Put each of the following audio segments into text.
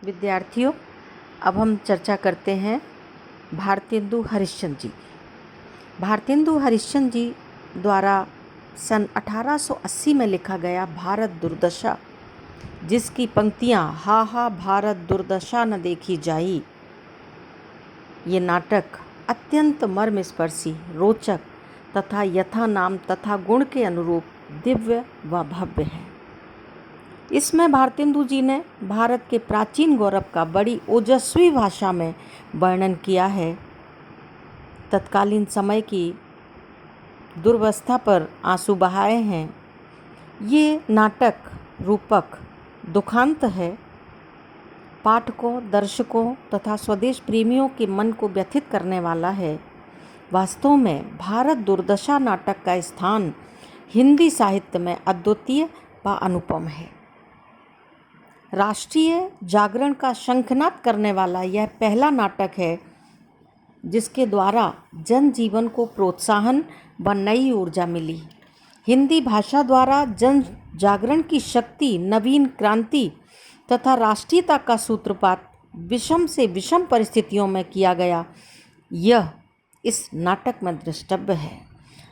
विद्यार्थियों, अब हम चर्चा करते हैं भारतेंदु हरिश्चंद्र जी। भारतेंदु हरिश्चंद्र जी द्वारा सन 1880 में लिखा गया भारत दुर्दशा, जिसकी पंक्तियाँ हा हा भारत दुर्दशा न देखी जाई, ये नाटक अत्यंत मर्मस्पर्शी, रोचक तथा यथा नाम तथा गुण के अनुरूप दिव्य व भव्य है। इसमें भारतेंदु जी ने भारत के प्राचीन गौरव का बड़ी ओजस्वी भाषा में वर्णन किया है। तत्कालीन समय की दुर्वस्था पर आंसू बहाए हैं। ये नाटक रूपक दुखांत है। पाठकों, दर्शकों तथा स्वदेश प्रेमियों के मन को व्यथित करने वाला है। वास्तव में भारत दुर्दशा नाटक का स्थान हिंदी साहित्य में अद्वितीय व अनुपम है। राष्ट्रीय जागरण का शंखनाद करने वाला यह पहला नाटक है जिसके द्वारा जनजीवन को प्रोत्साहन व नई ऊर्जा मिली। हिंदी भाषा द्वारा जन जागरण की शक्ति, नवीन क्रांति तथा राष्ट्रीयता का सूत्रपात विषम से विषम परिस्थितियों में किया गया, यह इस नाटक में द्रष्टव्य है।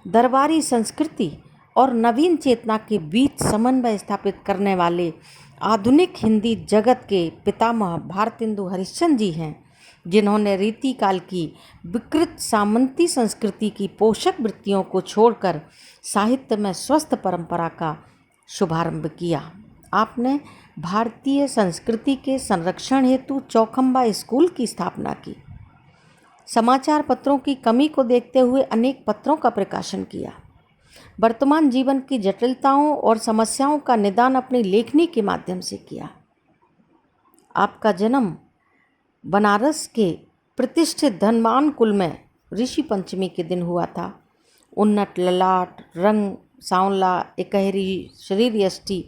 दरबारी संस्कृति और नवीन चेतना के बीच समन्वय स्थापित करने वाले आधुनिक हिंदी जगत के पितामह भारतेंदु हरिश्चंद्र जी हैं, जिन्होंने रीतिकाल की विकृत सामंती संस्कृति की पोषक वृत्तियों को छोड़कर साहित्य में स्वस्थ परंपरा का शुभारंभ किया। आपने भारतीय संस्कृति के संरक्षण हेतु चौखंबा स्कूल की स्थापना की। समाचार पत्रों की कमी को देखते हुए अनेक पत्रों का प्रकाशन किया। वर्तमान जीवन की जटिलताओं और समस्याओं का निदान अपनी लेखनी के माध्यम से किया। आपका जन्म बनारस के प्रतिष्ठित धनवान कुल में ऋषि पंचमी के दिन हुआ था। उन्नत ललाट, रंग सांवला, इकहरी शरीर यष्टि,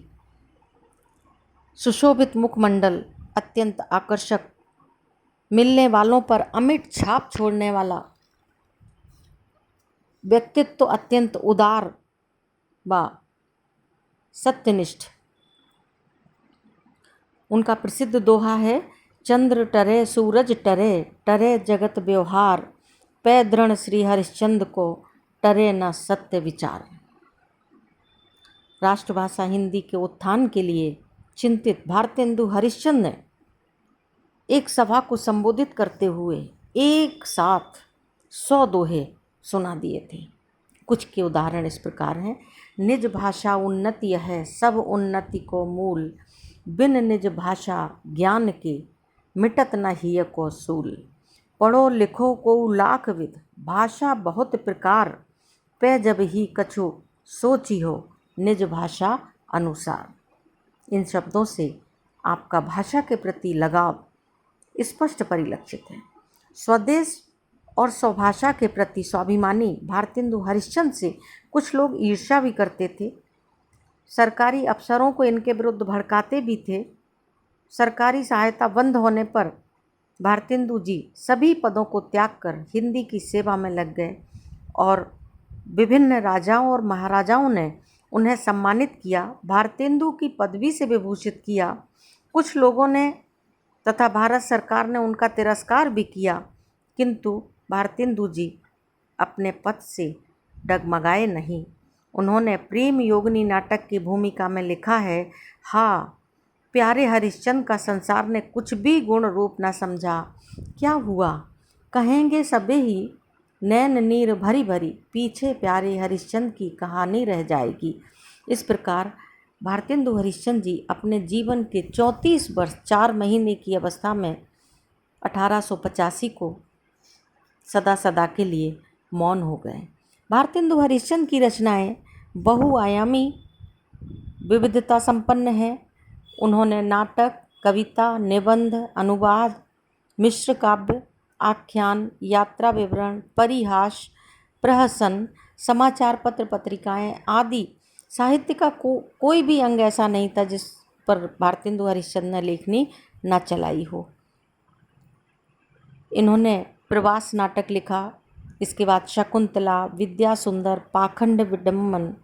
सुशोभित मुखमंडल, अत्यंत आकर्षक, मिलने वालों पर अमिट छाप छोड़ने वाला व्यक्तित्व, तो अत्यंत उदार व सत्यनिष्ठ। उनका प्रसिद्ध दोहा है, चंद्र टरे सूरज टरे, टरे जगत व्यवहार, पै दृढ़ श्री हरिश्चंद्र को, टरे न सत्य विचार। राष्ट्रभाषा हिंदी के उत्थान के लिए चिंतित भारतेंदु हरिश्चंद्र ने एक सभा को संबोधित करते हुए एक साथ 100 दोहे सुना दिए थे। कुछ के उदाहरण इस प्रकार हैं। निज भाषा उन्नति है सब उन्नति को मूल, बिन निज भाषा ज्ञान के मिटत न हिय को सूल। पढ़ो लिखो को लाख विध, भाषा बहुत प्रकार, पे जब ही कछु सोची हो निज भाषा अनुसार। इन शब्दों से आपका भाषा के प्रति लगाव स्पष्ट परिलक्षित है। स्वदेश और स्वभाषा के प्रति स्वाभिमानी भारतेंदु हरिश्चंद्र से कुछ लोग ईर्ष्या भी करते थे। सरकारी अफसरों को इनके विरुद्ध भड़काते भी थे। सरकारी सहायता बंद होने पर भारतेंदु जी सभी पदों को त्याग कर हिंदी की सेवा में लग गए और विभिन्न राजाओं और महाराजाओं ने उन्हें सम्मानित किया, भारतेंदु की पदवी से विभूषित किया। कुछ लोगों ने तथा भारत सरकार ने उनका तिरस्कार भी किया, किंतु भारतेंदु जी अपने पद से डगमगाए नहीं। उन्होंने प्रेम योगिनी नाटक की भूमिका में लिखा है, हाँ प्यारे हरिश्चंद्र का संसार ने कुछ भी गुण रूप न समझा, क्या हुआ कहेंगे सबे ही, नैन नीर भरी भरी, पीछे प्यारे हरिश्चंद्र की कहानी रह जाएगी। इस प्रकार भारतेंदु हरिश्चंद्र जी अपने जीवन के 34 वर्ष 4 महीने की अवस्था में 1885 को सदा सदा के लिए मौन हो गए। भारतेंदु हरिश्चंद्र की रचनाएं बहुआयामी विविधता संपन्न है। उन्होंने नाटक, कविता, निबंध, अनुवाद, मिश्र काव्य, आख्यान, यात्रा विवरण, परिहास, प्रहसन, समाचार पत्र पत्रिकाएं आदि साहित्य का कोई भी अंग ऐसा नहीं था जिस पर भारतेंदु हरिश्चंद्र ने लेखनी न चलाई हो। इन्होंने प्रवास नाटक लिखा, इसके बाद शकुंतला, विद्या सुंदर, पाखंड विडम्बन,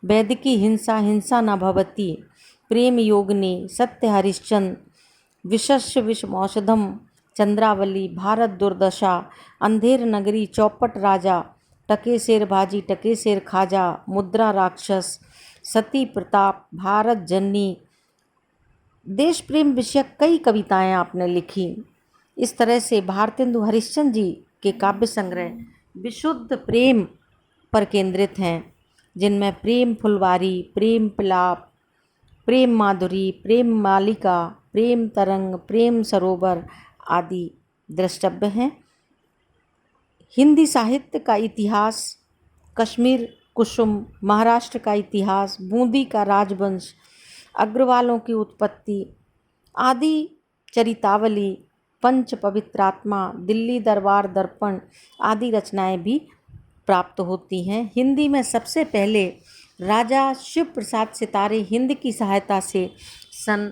वैदिकी हिंसा, हिंसा न भवती, प्रेम योगिनी, सत्य हरिश्चंद्र, विशस्य विषमौषधम, चंद्रावली, भारत दुर्दशा, अंधेर नगरी, चौपट राजा, टके शेर भाजी टके शेर खाजा, मुद्रा राक्षस, सती प्रताप, भारत जननी, देश प्रेम विषयक कई कविताएं आपने लिखी। इस तरह से भारतेंदु हरिश्चंद्र जी के काव्य संग्रह विशुद्ध प्रेम पर केंद्रित हैं, जिनमें प्रेम फुलवारी, प्रेम पिलाप, प्रेम माधुरी, प्रेम मालिका, प्रेम तरंग, प्रेम सरोवर आदि द्रष्टव्य हैं। हिंदी साहित्य का इतिहास, कश्मीर कुसुम, महाराष्ट्र का इतिहास, बूंदी का राजवंश, अग्रवालों की उत्पत्ति आदि चरितावली, पंच पवित्रात्मा, दिल्ली दरबार दर्पण आदि रचनाएं भी प्राप्त होती हैं। हिंदी में सबसे पहले राजा शिव प्रसाद सितारे हिंद की सहायता से सन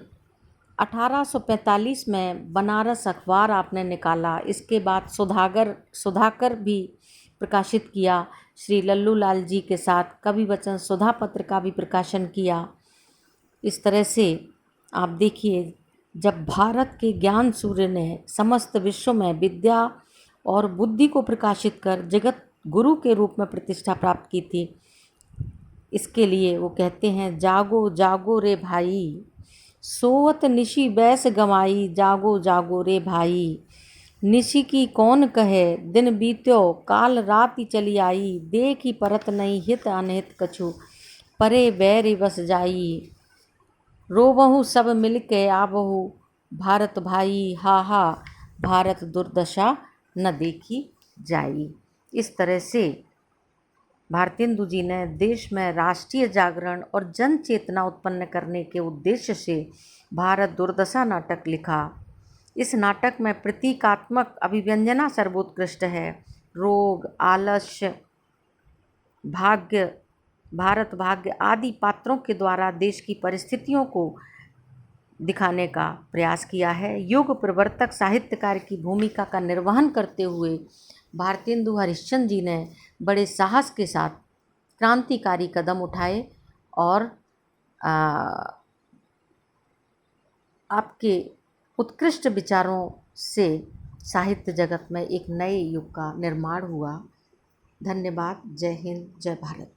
1845 में बनारस अखबार आपने निकाला। इसके बाद सुधाकर भी प्रकाशित किया। श्री लल्लू लाल जी के साथ कवि वचन सुधा पत्र का भी प्रकाशन किया। इस तरह से आप देखिए, जब भारत के ज्ञान सूर्य ने समस्त विश्व में विद्या और बुद्धि को प्रकाशित कर जगत गुरु के रूप में प्रतिष्ठा प्राप्त की थी, इसके लिए वो कहते हैं, जागो जागो रे भाई, सोवत निशी बैस गमाई, जागो जागो रे भाई, निशी की कौन कहे, दिन बीत्यो काल रात ही चली आई, देख ही परत नहीं हित अनहित कछु, परे बैर बस जाई, रोबहु सब मिल के आबहु, भारत भाई हा हा, भारत दुर्दशा न देखी जाई। इस तरह से भारतेंदु जी ने देश में राष्ट्रीय जागरण और जन चेतना उत्पन्न करने के उद्देश्य से भारत दुर्दशा नाटक लिखा। इस नाटक में प्रतीकात्मक अभिव्यंजना सर्वोत्कृष्ट है। रोग, आलस्य, भाग्य, भारत भाग्य आदि पात्रों के द्वारा देश की परिस्थितियों को दिखाने का प्रयास किया है। युग प्रवर्तक साहित्यकार की भूमिका का निर्वहन करते हुए भारतेंदु हरिश्चंद्र जी ने बड़े साहस के साथ क्रांतिकारी कदम उठाए और आपके उत्कृष्ट विचारों से साहित्य जगत में एक नए युग का निर्माण हुआ। धन्यवाद। जय हिंद, जय भारत।